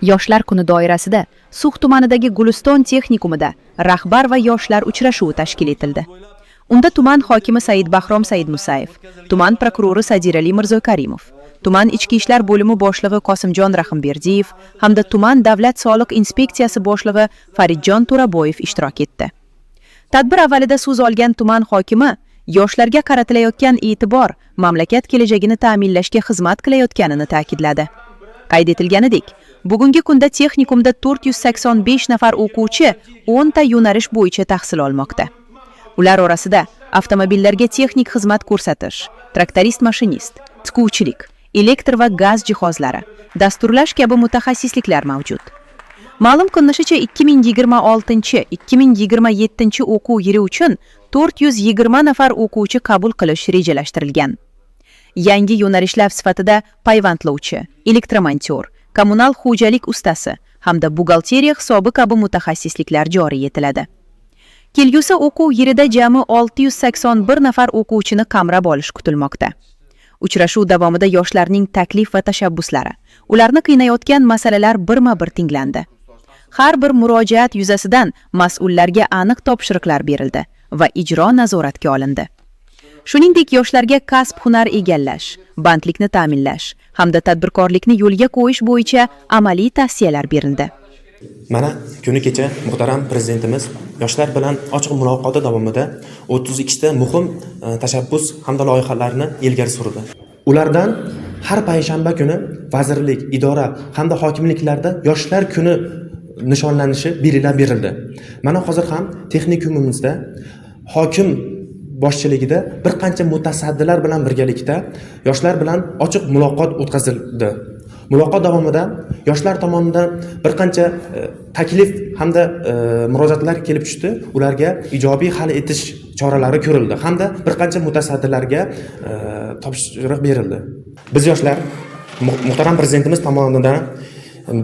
Yoshlar kuni doirasida Sux tumanidagi Guliston texnikumida rahbar va yoshlar uchrashuvi tashkil etildi. Unda tuman hokimi Said Bahrom Said Musayev, tuman prokurori Sadirali Mirzokarimov, tuman ichki ishlar bo'limi boshlig'i Qosimjon Rahimberdiyev hamda tuman davlat soliq inspeksiyasi boshlig'i Faridjon To'raboyev ishtirok etdi. Tadbir avvalida so'z olgan tuman hokimi yoshlarga qaratilayotgan e'tibor mamlakat kelajagini ta'minlashga xizmat qilayotganini ta'kidladi. Qayd etilganidek, bugungi kunda texnikumda 485 nafar o'quvchi 10 ta yo'nalish bo'yicha tahsil olmoqda. Ular orasida avtomobillarga texnik xizmat ko'rsatish, traktorist mashinist, tikuvchilik, elektr va gaz jihozlari, dasturlash kabi mutaxassisliklar mavjud. Ma'lum qilinishicha 2026-2027 o'quv yili uchun 420 nafar o'quvchi qabul qilish rejalashtirilgan. Yangi yo'nalishlar sifatida payvandlovchi, elektromonteur, kommunal xo'jalik ustasi hamda buxgalteriya hisobi kabi mutaxassisliklar joriy etiladi. Kelgusi o'quv yilida jami 681 nafar o'quvchini qamrab olish kutilmoqda. Uchrashuv davomida yoshlarning taklif va tashabbuslari, ularni qiynayotgan masalalar birma-bir tinglandi. Har bir murojaat yuzasidan mas'ullarga aniq topshiriqlar berildi va ijro nazoratga olindi. Shuningdek, yoshlarga kasb-hunar egallash, bandlikni ta'minlash hamda tadbirkorlikni yo'lga qo'yish bo'yicha amaliy tavsiyalar berildi. Mana kuni kecha muhtaram prezidentimiz yoshlar bilan ochiq muloqoti davomida 32 ta muhim tashabbus hamda loyihalarni ilgari surdi. Ulardan har payshanba kuni vazirlik, idora hamda hokimliklarda yoshlar kuni nishonlanishi belgilab berildi. Mana hozir ham texnikumimizda hokim boshchiligida bir qancha mutasaddilar bilan birgalikda yoshlar bilan ochiq muloqot o'tkazildi. Muloqot davomida yoshlar tomonidan bir qancha taklif hamda murojaatlar kelib tushdi. Ularga ijobiy hal etish choralari ko'rildi hamda bir qancha mutasaddilarga topshiriq berildi. Biz yoshlar muhtaram prezidentimiz tomonidan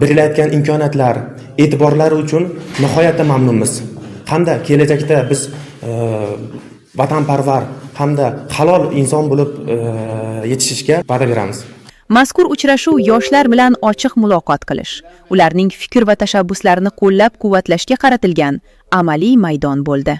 berilayotgan imkoniyatlar, e'tiborlari uchun nihoyatda mamnunmiz. Hamda kelajakda biz vatanparvar hamda halol inson bo'lib yetishishga va'da beramiz. Mazkur uchrashuv yoshlar bilan ochiq muloqot qilish, ularning fikr va tashabbuslarini qo'llab-quvvatlashga qaratilgan amaliy maydon bo'ldi.